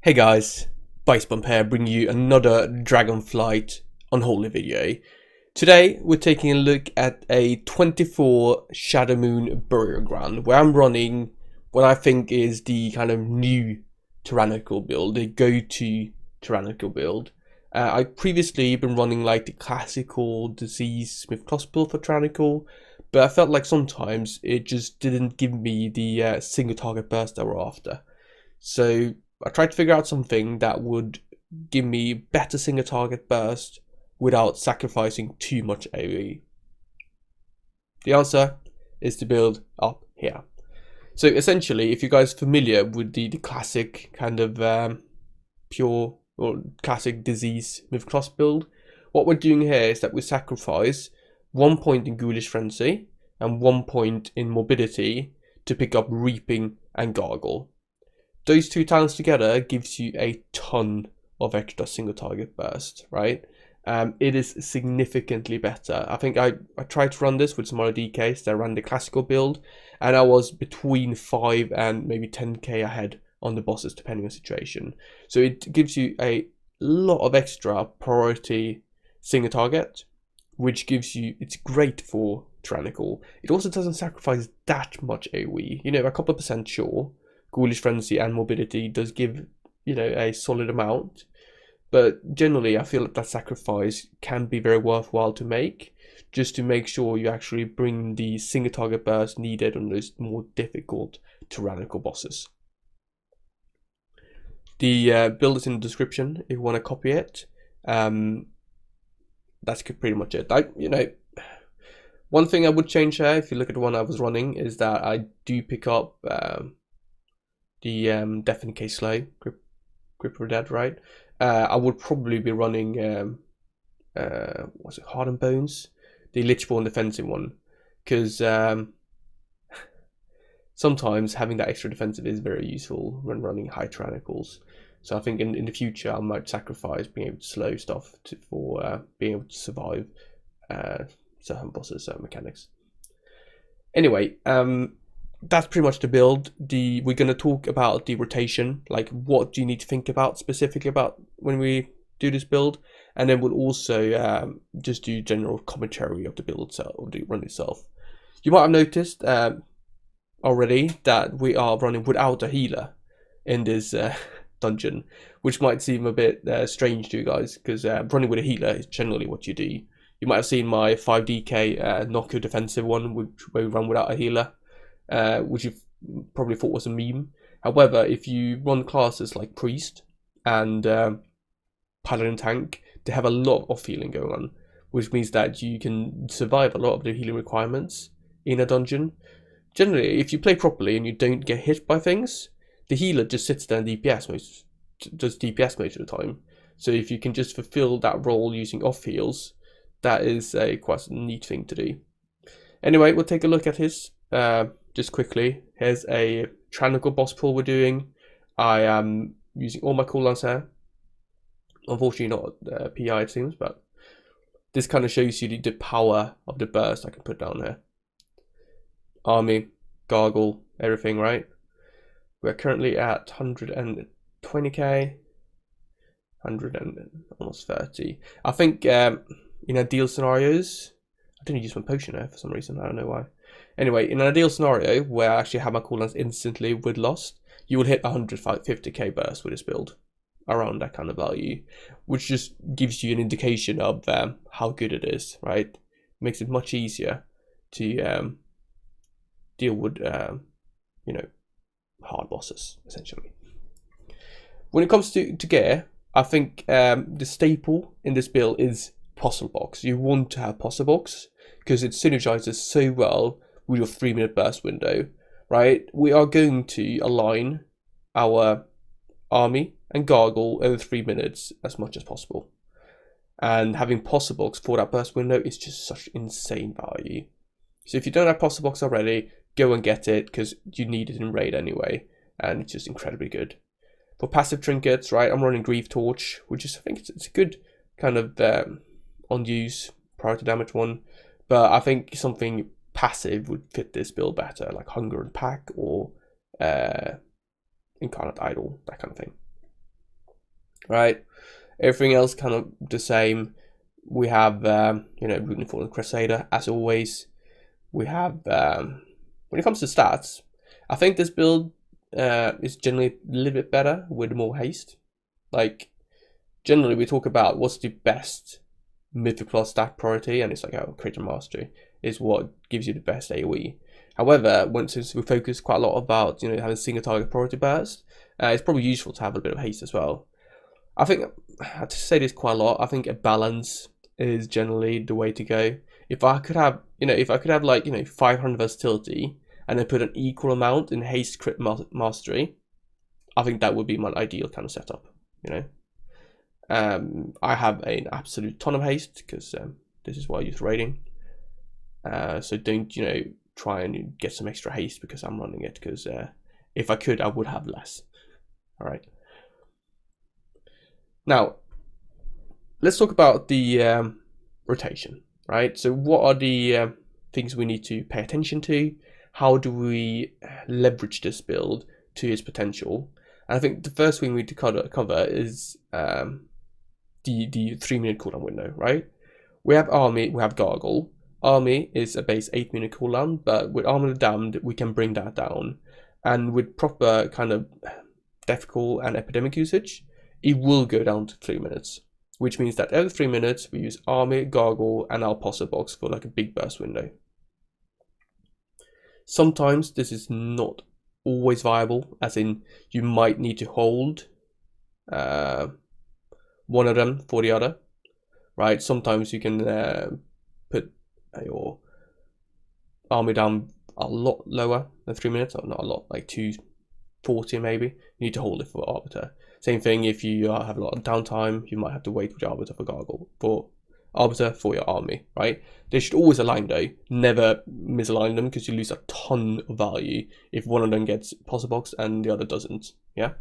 Hey guys, Bump here, bringing you another Dragonflight Unholy video. Today we're taking a look at a 24 Shadowmoon burial ground where I'm running what I think is the kind of new Tyrannical build, the go-to Tyrannical build. I previously been running like the classical disease Smith Cross build for Tyrannical, but I felt like sometimes it just didn't give me the single target burst that we're after. So I tried to figure out something that would give me better single target burst without sacrificing too much AoE. The answer is to build up here. So essentially, if you guys are familiar with the classic kind of pure or classic disease with cross build, what we're doing here is that we sacrifice 1 point in Ghoulish Frenzy and 1 point in Morbidity to pick up Reaping and Gargle. Those two talents together gives you a ton of extra single target burst, right? It is significantly better. I think I tried to run this with some other DKs that ran the classical build, and I was between 5 and maybe 10k ahead on the bosses depending on the situation. So it gives you a lot of extra priority single target, which gives you, it's great for Tyrannical. It also doesn't sacrifice that much AoE, you know, a couple of percent sure. Ghoulish Frenzy and Morbidity does give, you know, a solid amount, but generally I feel that sacrifice can be very worthwhile to make, just to make sure you actually bring the single target burst needed on those more difficult Tyrannical bosses. The build is in the description if you want to copy it. That's pretty much it. You know, one thing I would change here, if you look at the one I was running, is that I do pick up the Definitely Slow, Grip for Dead, right? I would probably be running, what's it, Hardened Bones? The Lichborn defensive one, because sometimes having that extra defensive is very useful when running high Tyrannicals. So I think in the future I might sacrifice being able to slow stuff for being able to survive certain bosses, certain mechanics. Anyway, that's pretty much the build. We're going to talk about the rotation, like what do you need to think about specifically about when we do this build, and then we'll also just do general commentary of the build itself, of the run itself. You might have noticed already that we are running without a healer in this dungeon, which might seem a bit strange to you guys, because running with a healer is generally what you do. You might have seen my 5DK Knocko defensive one, where we run without a healer. Which you probably thought was a meme. However, if you run classes like Priest and Paladin Tank, they have a lot of healing going on, which means that you can survive a lot of the healing requirements in a dungeon. Generally, if you play properly and you don't get hit by things, the healer just sits there and does DPS most of the time. So if you can just fulfill that role using off heals, that is a quite a neat thing to do. Anyway, we'll take a look at his. Just quickly, here's a Tyrannical boss pull we're doing. I am using all my cooldowns here. Unfortunately not PI it seems, but this kind of shows you the power of the burst I can put down here. Army, Gargle, everything, right? We're currently at 120k, 100 and almost 30. I think in ideal scenarios, I didn't use my potion there for some reason, I don't know why. Anyway, in an ideal scenario where I actually have my cooldowns instantly with Lost, you will hit 150k burst with this build, around that kind of value, which just gives you an indication of how good it is, right? Makes it much easier to deal with, you know, hard bosses, essentially. When it comes to gear, I think the staple in this build is Puzzle Box. You want to have Puzzle Box because it synergizes so well with your 3-minute burst window, right? We are going to align our army and Gargle over 3 minutes as much as possible. And having Puzzle Box for that burst window is just such insane value. So if you don't have Puzzle Box already, go and get it, because you need it in raid anyway, and it's just incredibly good. For passive trinkets, right, I'm running Grief Torch, which is, I think it's a good kind of on-use priority damage one, but I think something passive would fit this build better, like Hunger and Pack or Incarnate Idol, that kind of thing. Right, everything else kind of the same. We have Rune and Fallen Crusader as always. We have when it comes to stats, I think this build is generally a little bit better with more haste. Like generally we talk about what's the best mythical stat priority, and it's like Creature Mastery is what gives you the best AoE. However, since we focus quite a lot about having single target priority burst, it's probably useful to have a bit of haste as well. I think I have to say this quite a lot. I think a balance is generally the way to go. If I could have like 500 versatility and then put an equal amount in haste crit mastery, I think that would be my ideal kind of setup. I have an absolute ton of haste because this is what I use raiding. So don't try and get some extra haste because I'm running it, because if I could I would have less. All right. Now let's talk about the rotation, right? So what are the things we need to pay attention to? How do we leverage this build to its potential? And I think the first thing we need to cover is the 3-minute cooldown window, right? We have Army, we have Gargle. Army is a base 8-minute cooldown, but with Army of the Damned, we can bring that down. And with proper kind of Death Call and Epidemic usage, it will go down to 3 minutes. Which means that every 3 minutes, we use Army, Gargle, and our Posse Box for like a big burst window. Sometimes this is not always viable, as in you might need to hold one of them for the other, right? Sometimes you can put your army down a lot lower than 3 minutes, or not a lot, like 240 maybe. You need to hold it for Arbiter. Same thing if you have a lot of downtime, you might have to wait with your Arbiter for Gargle, for Arbiter for your army, right? They should always align though, never misalign them, because you lose a ton of value if one of them gets Posse Box and the other doesn't, yeah?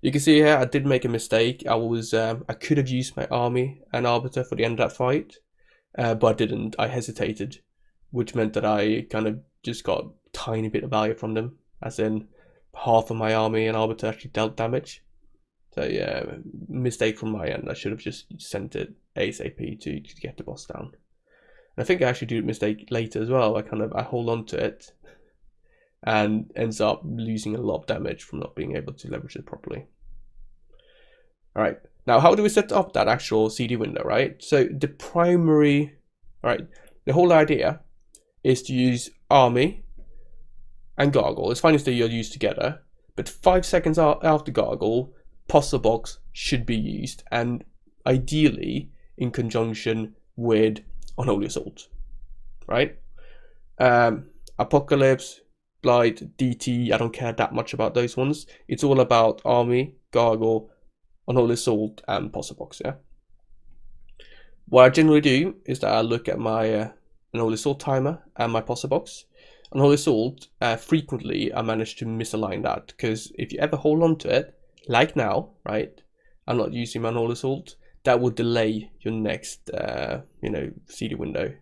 You can see here I did make a mistake. I could have used my army and Arbiter for the end of that fight, but I didn't. I hesitated, which meant that I kind of just got a tiny bit of value from them, as in half of my army and Arbiter actually dealt damage. So yeah, mistake from my end. I should have just sent it ASAP to get the boss down. And I think I actually do a mistake later as well. I hold on to it and ends up losing a lot of damage from not being able to leverage it properly. All right, now how do we set up that actual CD window, right? So the whole idea is to use Army and Gargle. It's fine if they're used together, but 5 seconds after Gargle, Posse Box should be used, and ideally in conjunction with Unholy Assault, right? Apocalypse, Blight, DT, I don't care that much about those ones. It's all about Army, Gargle, Unholy Assault, and Posse Box, yeah? What I generally do is that I look at my Unholy Assault timer and my Posse Box. Unholy Assault, frequently I manage to misalign that, because if you ever hold on to it, like now, right? I'm not using my Unholy Assault, that will delay your next, CD window.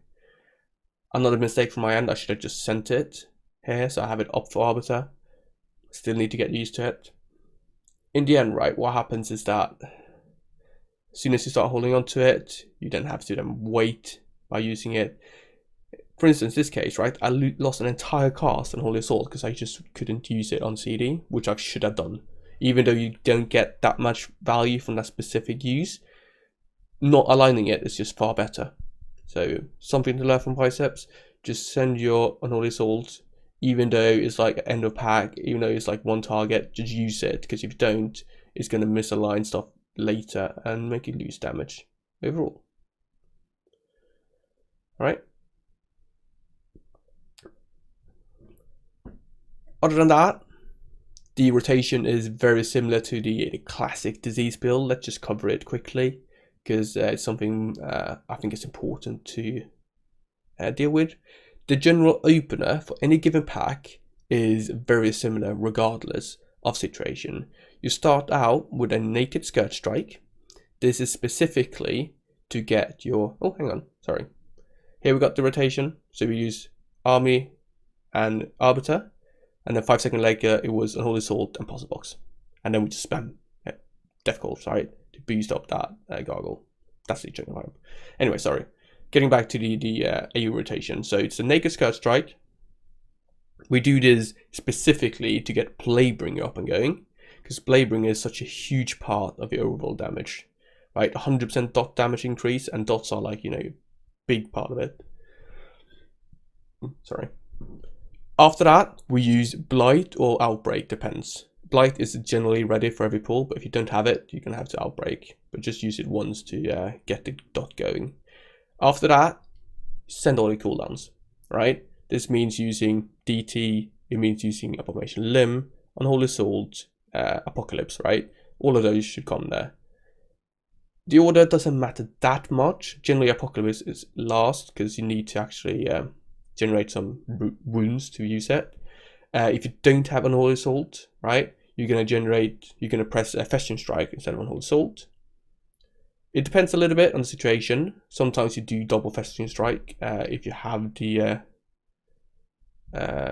Another mistake from my end, I should have just sent it here, so I have it up for Arbiter. Still need to get used to it. In the end, right, what happens is that as soon as you start holding on to it, you then have to then wait by using it. For instance, this case, right, I lost an entire cast on Unholy Assault because I just couldn't use it on CD, which I should have done. Even though you don't get that much value from that specific use, not aligning it is just far better. So something to learn from Biceps, just send your Unholy Assault, even though it's like end of pack, even though it's like one target, just use it, because if you don't, it's going to misalign stuff later and make you lose damage overall. Alright. Other than that, the rotation is very similar to the classic disease build. Let's just cover it quickly, because it's something I think it's important to deal with. The general opener for any given pack is very similar regardless of situation. You start out with a Naked Skirt Strike. This is specifically to get your... Oh, hang on, sorry. Here we got the rotation. So we use Army and Arbiter, and then 5 seconds later it was Unholy Assault and Puzzle Box, and then we just spam Death Corps, right, to boost up that gargle. That's the general vibe. Anyway, sorry. Getting back to the AU rotation. So it's a naked Scourge Strike. We do this specifically to get Bladebringer up and going, because Bladebringer is such a huge part of the overall damage, right? 100% dot damage increase, and dots are like, you know, big part of it. Sorry. After that, we use Blight or Outbreak, depends. Blight is generally ready for every pull, but if you don't have it, you can have to Outbreak, but just use it once to get the dot going. After that, send all your cooldowns, right? This means using DT, it means using Abomination Limb, Unholy Assault, Apocalypse, right? All of those should come there. The order doesn't matter that much. Generally, Apocalypse is last because you need to actually generate some wounds to use it. If you don't have Unholy Assault, right, you're gonna press a Festering Strike instead of Unholy Assault. It depends a little bit on the situation. Sometimes you do double Festering Strike if you have the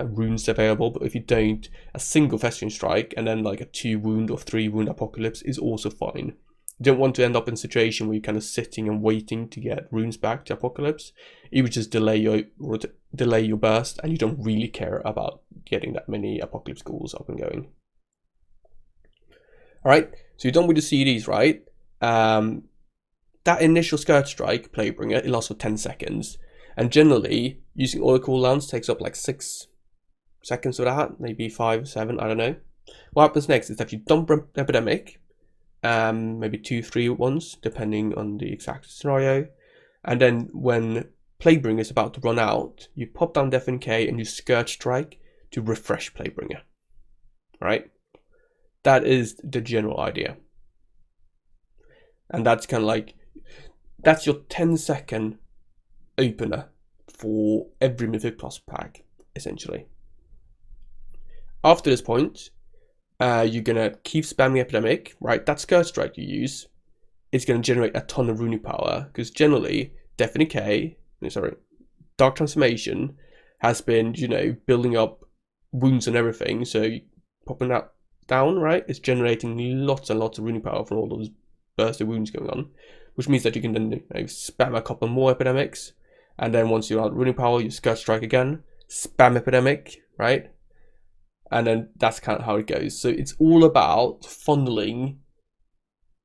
runes available, but if you don't, a single Festering Strike and then like a 2 wound or 3 wound Apocalypse is also fine. You don't want to end up in a situation where you're kind of sitting and waiting to get runes back to Apocalypse. It would just delay your burst, and you don't really care about getting that many Apocalypse ghouls up and going. Alright, so you're done with the CDs, right? That initial Scourge Strike, Bladebringer, it lasts for 10 seconds. And generally, using all the cooldowns takes up like 6 seconds of that, maybe 5, 7, I don't know. What happens next is that you dump Epidemic, maybe 2, 3 ones, depending on the exact scenario. And then when Bladebringer is about to run out, you pop down Death K and you Scourge Strike to refresh Bladebringer. Right? That is the general idea. And that's kind of like, that's your 10-second opener for every Mythic Plus pack, essentially. After this point, you're going to keep spamming Epidemic, right? That Scourge Strike you use is going to generate a ton of runic power, because generally, Dark Transformation has been, you know, building up wounds and everything, so popping that down, right? It's generating lots and lots of runic power from all those burst of wounds going on, which means that you can then spam a couple more Epidemics, and then once you're out of runic power, you Scourge Strike again, spam Epidemic, right? And then that's kind of how it goes. So it's all about funneling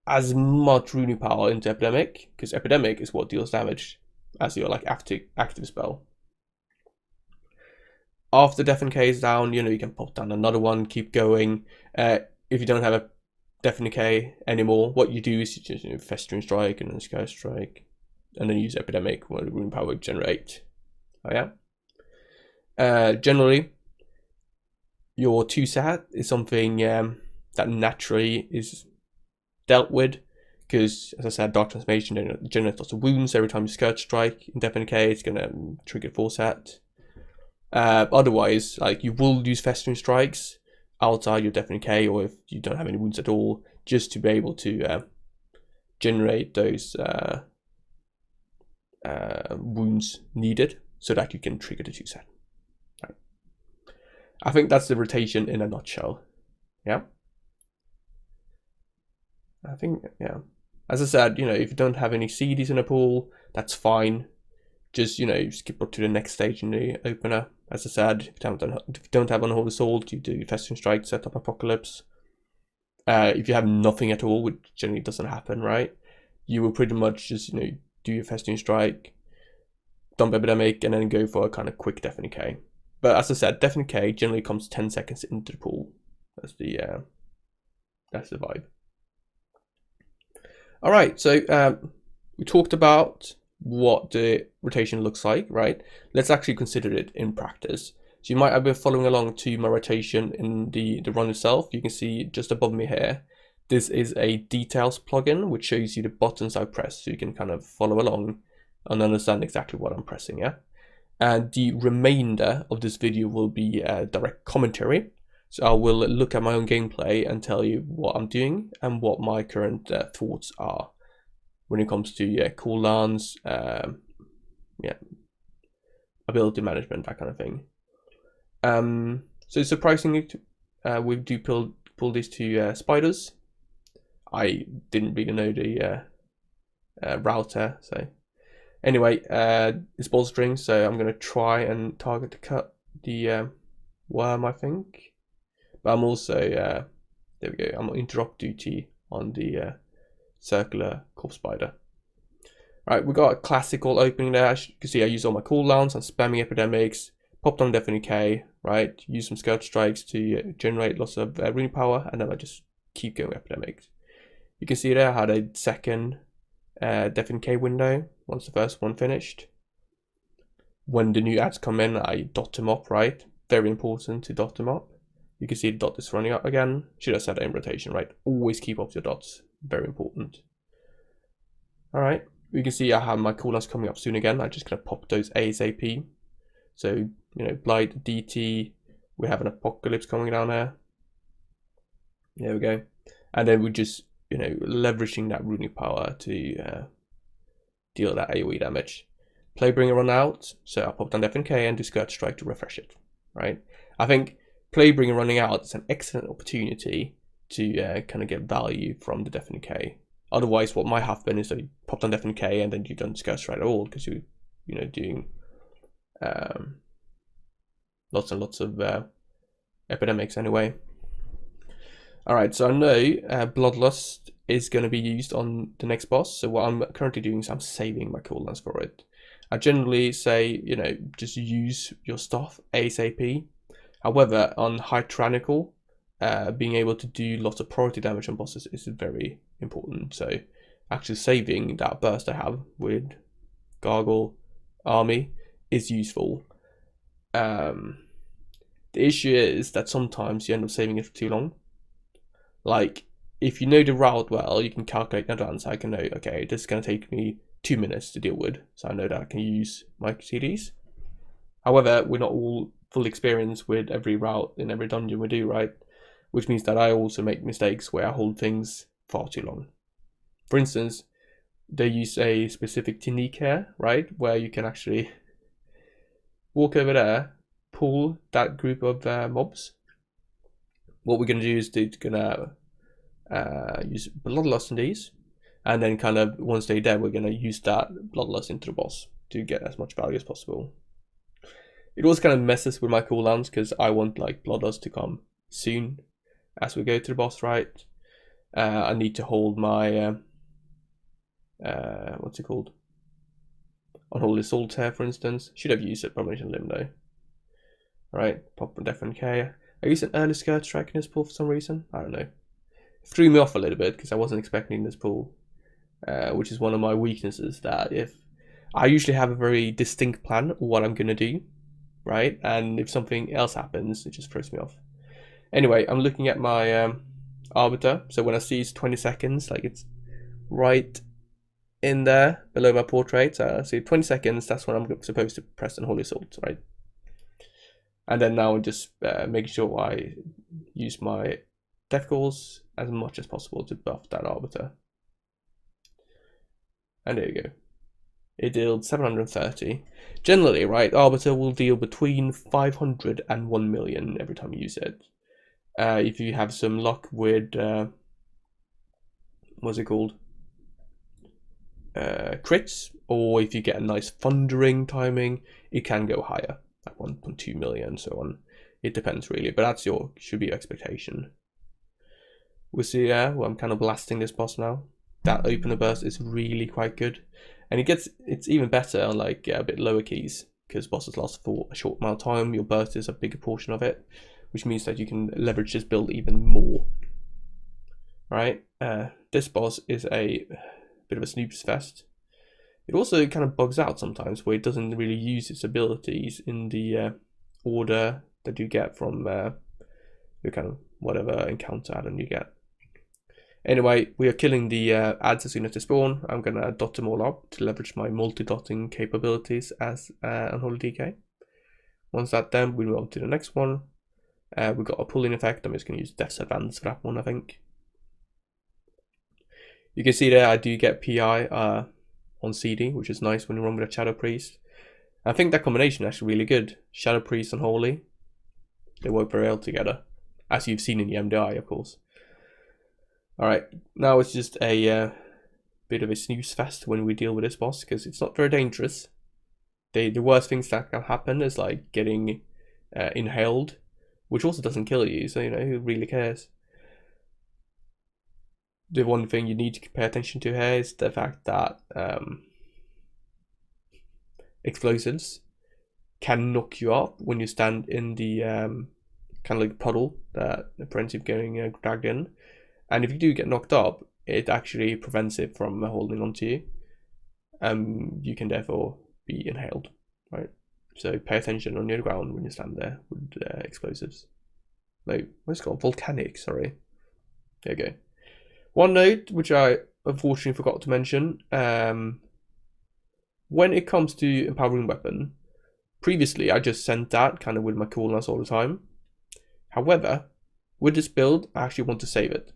as much runic power into Epidemic, because Epidemic is what deals damage as your like active spell. After Death and K is down, you know, you can pop down another one, keep going. If you don't have a Death and K anymore, what you do is you just, you know, Festering Strike and then Scourge Strike, and then use Epidemic where the rune power would generate. Oh yeah. Generally, your 2 set is something that naturally is dealt with, because as I said, Dark Transformation generates lots of wounds every time you Scourge Strike. In Death and K, it's gonna trigger 4 set. Otherwise, like, you will use Festering Strikes outside your Death and K, or if you don't have any wounds at all, just to be able to generate those wounds needed so that you can trigger the 2 set. Right. I think that's the rotation in a nutshell. Yeah. I think, yeah. As I said, you know, if you don't have any CDs in a pool, that's fine. Just, you know, skip up to the next stage in the opener. As I said, if you don't have Unholy Assault, you do Festering Strike, set up Apocalypse. If you have nothing at all, which generally doesn't happen, right? You will pretty much just, you know, do your Festering Strike, dump Epidemic, and then go for a kind of quick Death and K. But as I said, Death and K generally comes 10 seconds into the pool. That's the vibe. All right, so we talked about what the rotation looks like, right? Let's actually consider it in practice. So you might have been following along to my rotation in the run itself. You can see just above me here, this is a details plugin, which shows you the buttons I press, so you can kind of follow along and understand exactly what I'm pressing, yeah? And the remainder of this video will be direct commentary. So I will look at my own gameplay and tell you what I'm doing and what my current thoughts are when it comes to cooldowns, ability management, that kind of thing. So surprisingly, we do pull these two spiders. I didn't really know the router, so anyway, it's ball string, so I'm gonna try and target to cut the worm, I think. But I'm also there we go. I'm on interrupt duty on the circular corpse spider. Right, we got a classical opening there. As you can see, I use all my cooldowns. I'm spamming epidemics. Popped on Deafening K, right? Use some Scourge Strikes to generate lots of rune power, and then I just keep going epidemics. You can see there I had a second Deafening K window once the first one finished. When the new ads come in, I dot them up, right? Very important to dot them up. You can see the dot is running up again. Should have set it in rotation, right? Always keep up your dots. Very important. All right. You can see I have my cooldowns coming up soon again. I'm just gonna pop those ASAP. So, you know, Blight, DT, we have an Apocalypse coming down there. There we go. And then we just, you know, leveraging that runic power to deal that AoE damage. Playbringer run out, so I'll pop down FNK and do Scourge Strike to refresh it, right? I think Playbringer running out is an excellent opportunity to kind of get value from the Deafening K. Otherwise, what might happen is that you pop down Deafening K and then you don't Scourge Strike at all because you're, you know, doing lots and lots of epidemics anyway. Alright, so I know Bloodlust is going to be used on the next boss, so what I'm currently doing is I'm saving my cooldowns for it. I generally say, you know, just use your stuff ASAP. However, on High Tyrannical, being able to do lots of priority damage on bosses is very important. So actually saving that burst I have with Gargle Army is useful. The issue is that sometimes you end up saving it for too long. Like, if you know the route well, you can calculate in advance. I can know, okay, this is going to take me 2 minutes to deal with, so I know that I can use my CDs. However, we're not all full experience with every route in every dungeon we do, right? Which means that I also make mistakes where I hold things far too long. For instance, they use a specific technique here, right, where you can actually walk over there, pull that group of mobs. What we're going to do is use Bloodlust on these, and then kind of once they're dead, we're going to use that Bloodlust into the boss to get as much value as possible. It also kind of messes with my cooldowns because I want like Bloodlust to come soon as we go to the boss, right? I need to hold my what's it called? Unholy Assault here, for instance. Should have used it, probably in Limbo. Alright, pop and Deafening K. I used an early Scourge Strike in this pool for some reason. I don't know. It threw me off a little bit because I wasn't expecting this pool, which is one of my weaknesses. That if I usually have a very distinct plan of what I'm gonna do, right? And if something else happens, it just throws me off. Anyway, I'm looking at my Arbiter. So when I see it's 20 seconds, like it's right in there below my portrait. So I see 20 seconds. That's when I'm supposed to press Unholy Assault, right? And then now I'm just making sure I use my Death Calls as much as possible to buff that Arbiter. And there you go. It dealt 730. Generally, right, Arbiter will deal between 500 and 1 million every time you use it. If you have some luck with, what's it called? Crits, or if you get a nice thundering timing, it can go higher. 1.2 million, so on. It depends really, but that's should be your expectation. We see well, I'm kind of blasting this boss now. That opener burst is really quite good, and it's even better on like a bit lower keys because bosses last for a short amount of time. Your burst is a bigger portion of it, which means that you can leverage this build even more. Right? This boss is a bit of a snooze fest. It also kind of bugs out sometimes where it doesn't really use its abilities in the order that you get from your kind of whatever encounter add-on you get. Anyway, we are killing the ads as soon as they spawn. I'm going to dot them all up to leverage my multi-dotting capabilities as Unholy DK. Once that's done, we move on to the next one. We've got a pulling effect. I'm just going to use Death's Advance for that one, I think. You can see there I do get PI on CD, which is nice when you run with a Shadow Priest. I think that combination is actually really good. Shadow Priest and Holy, they work very well together, as you've seen in the MDI, of course. Alright, now it's just a bit of a snooze fest when we deal with this boss, because it's not very dangerous. The worst things that can happen is like getting inhaled, which also doesn't kill you, so you know, who really cares? The one thing you need to pay attention to here is the fact that explosives can knock you up when you stand in the kind of like puddle that the prevents you getting dragged in, and if you do get knocked up, it actually prevents it from holding onto you. You can therefore be inhaled, right? So pay attention on your ground when you stand there with explosives. No, what's it called? Volcanic, sorry. There you go. One note, which I unfortunately forgot to mention, when it comes to empowering weapon, previously I just sent that kind of with my coolness all the time. However, with this build, I actually want to save it.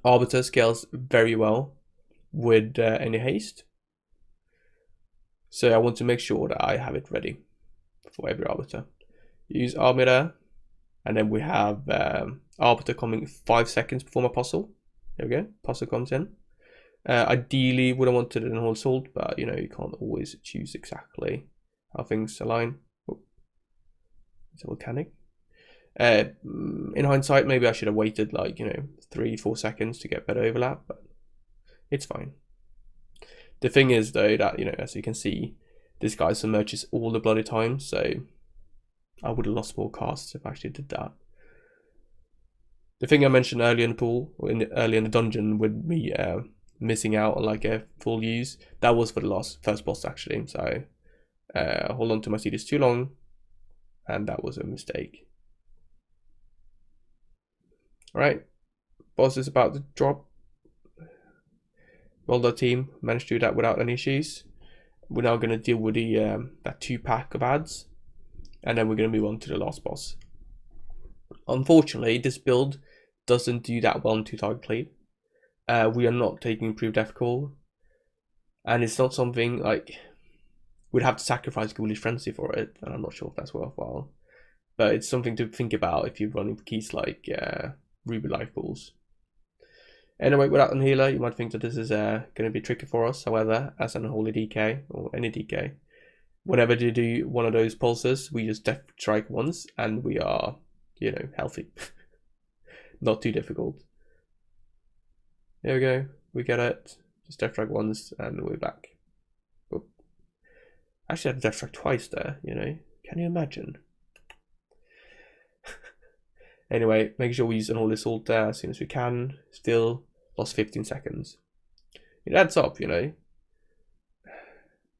Arbiter scales very well with any haste, so I want to make sure that I have it ready for every Arbiter. Use Army there, and then we have Arbiter coming 5 seconds before my puzzle. There we go, puzzle comes in. Ideally would have wanted an Unholy Assault, but you know, you can't always choose exactly how things align. Oh, it's a volcanic. In hindsight, maybe I should have waited like, you know, 3-4 seconds to get better overlap, but it's fine. The thing is though that, you know, as you can see, this guy submerges all the bloody time, so I would have lost more casts if I actually did that. The thing I mentioned earlier in the pool, or earlier in the dungeon, with me missing out on like a full use, that was for the first boss actually, so hold on to my CDs too long, and that was a mistake. Alright, boss is about to drop. Well done team, managed to do that without any issues. We're now going to deal with the that 2-pack of ads, and then we're going to move on to the last boss. Unfortunately, this build doesn't do that well in 2-target plate. We are not taking improved Deathcall, and it's not something like we'd have to sacrifice Ghoulish Frenzy for it, and I'm not sure if that's worthwhile. But it's something to think about if you're running keys like Ruby Life Pools. Anyway, without an healer, you might think that this is going to be tricky for us. However, as an Unholy DK, or any DK, whenever you do one of those pulses, we just Death Strike once, and we are, you know, healthy. Not too difficult. There we go, we get it. Just Death Strike once, and we're back. Oop. Actually, I had Death Strike twice there, you know. Can you imagine? Anyway, make sure we use an Unholy Assault there as soon as we can. Still lost 15 seconds. It adds up, you know.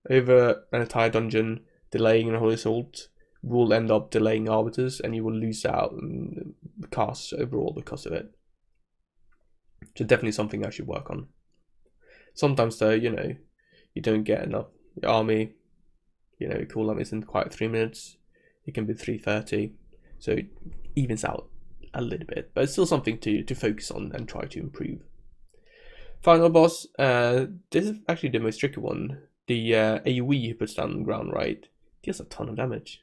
Over an entire dungeon, delaying an Unholy Assault will end up delaying Arbiters, and you will lose out on casts overall because of it. So definitely something I should work on. Sometimes though, you know, you don't get enough. Your army, you know, cooldown isn't quite 3 minutes. It can be 3:30. So it evens out a little bit, but it's still something to focus on and try to improve. Final boss, this is actually the most tricky one. The AoE he puts down on the ground, right, deals a ton of damage.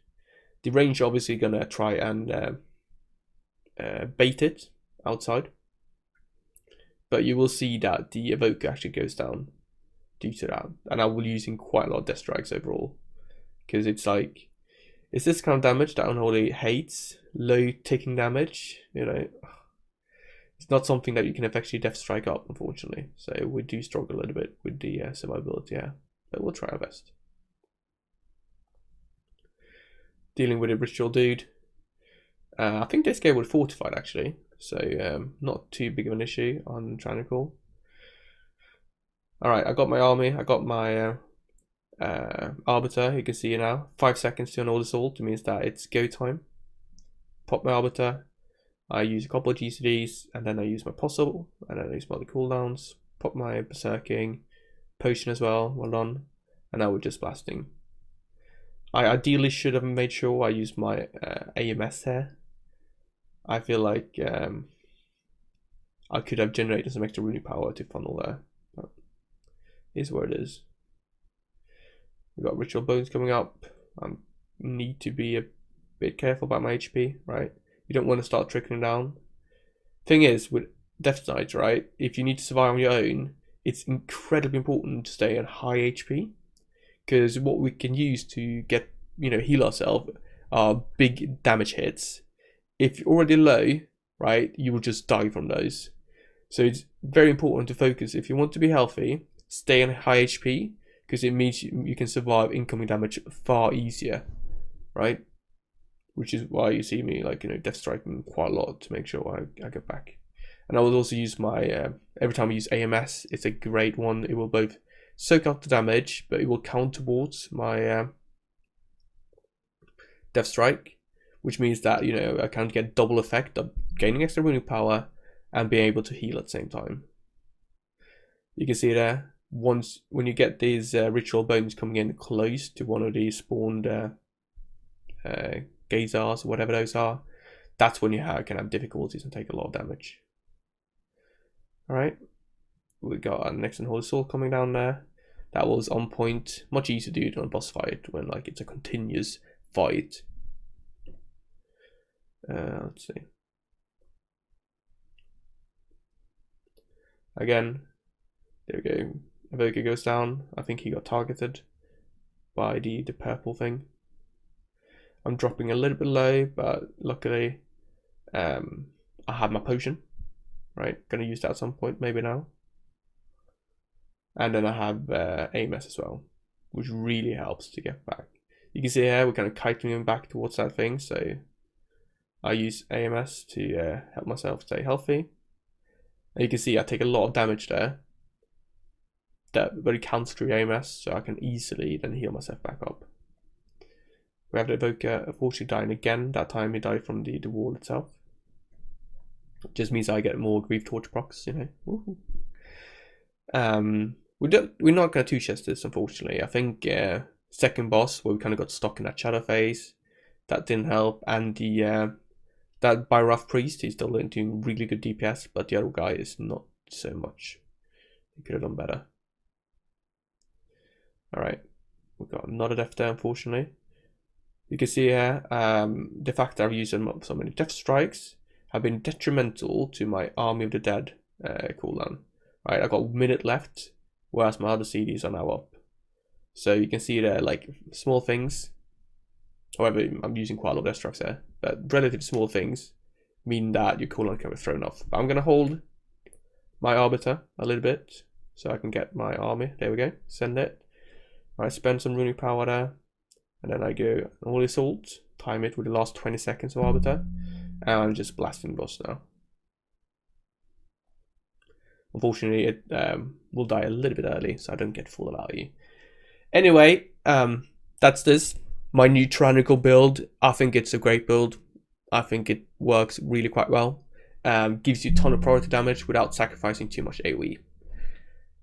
The range obviously gonna try and bait it outside, but you will see that the evoker actually goes down due to that, and I will be using quite a lot of death strikes overall, because it's like, it's this kind of damage that Unholy hates. Low ticking damage, you know, it's not something that you can effectively death strike up, unfortunately. So we do struggle a little bit with the survivability here, but we'll try our best. Dealing with a ritual dude. I think this game would fortified actually, so not too big of an issue on Tyrannical. Alright, I got my army, I got my Arbiter, you can see now. 5 seconds to an Unholy Assault, it means that it's go time. Pop my Arbiter, I use a couple of GCDs, and then I use my Puzzle, and then I use my other cooldowns. Pop my Berserking, Potion as well, well done. And now we're just blasting. I ideally should have made sure I used my AMS here. I feel like I could have generated some extra runic power to funnel there, but it is what it is. We've got Ritual Bones coming up. I need to be a bit careful about my HP, right? You don't want to start trickling down. Thing is, with Death Knight, right, if you need to survive on your own, it's incredibly important to stay at high HP, because what we can use to get, heal ourselves are big damage hits. If you're already low, right, you will just die from those. So it's very important to focus. If you want to be healthy, stay on high HP, because it means you can survive incoming damage far easier, right? Which is why you see me death striking quite a lot to make sure I get back. And I will also use my every time I use AMS, it's a great one. It will both soak up the damage, but it will count towards my death strike, which means that I can get double effect of gaining extra wounding power and being able to heal at the same time. You can see there, when you get these ritual bones coming in close to one of these spawned Gazars or whatever those are, that's when you can have difficulties and take a lot of damage. Alright, we got our next Unholy Sword coming down there. That was on point, much easier to do than a boss fight when it's a continuous fight. Let's see. Again, there we go. Evoker goes down. I think he got targeted by the purple thing. I'm dropping a little bit low, but luckily I have my potion. Right, gonna use that at some point, maybe now. And then I have AMS as well, which really helps to get back. You can see here we're kind of kiting back towards that thing, so I use AMS to help myself stay healthy. And you can see I take a lot of damage there. But it counts through AMS, so I can easily then heal myself back up. We have the Evoker unfortunately dying again. That time he died from the wall itself. It just means I get more Grief Torch procs, Woohoo. We're not going to two-chest this, unfortunately. I think second boss, where we kind of got stuck in that shadow phase, that didn't help. And the that Byrough Priest, he's still doing really good DPS, but the other guy is not so much. He could have done better. Alright, we've got another death there, unfortunately. You can see here, the fact that I've used so many death strikes have been detrimental to my Army of the Dead cooldown. Right, I've got a minute left, whereas my other CDs are now up. So you can see there, small things. However, I'm using quite a lot of death strikes there, but relatively small things mean that your cooldown can be thrown off. But I'm going to hold my Arbiter a little bit, so I can get my army. There we go, send it. I spend some runic power there, and then I go Unholy Assault, time it with the last 20 seconds of Arbiter, and I'm just blasting boss now. Unfortunately, it will die a little bit early, so I don't get full value. Anyway, that's this. My new Tyrannical build. I think it's a great build. I think it works really quite well. Gives you a ton of priority damage without sacrificing too much AoE.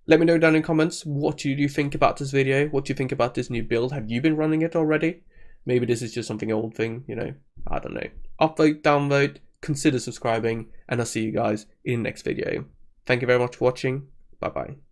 Let me know down in the comments, what do you think about this video? What do you think about this new build? Have you been running it already? Maybe this is just something old thing, I don't know. Upvote, downvote, consider subscribing, and I'll see you guys in the next video. Thank you very much for watching. Bye bye.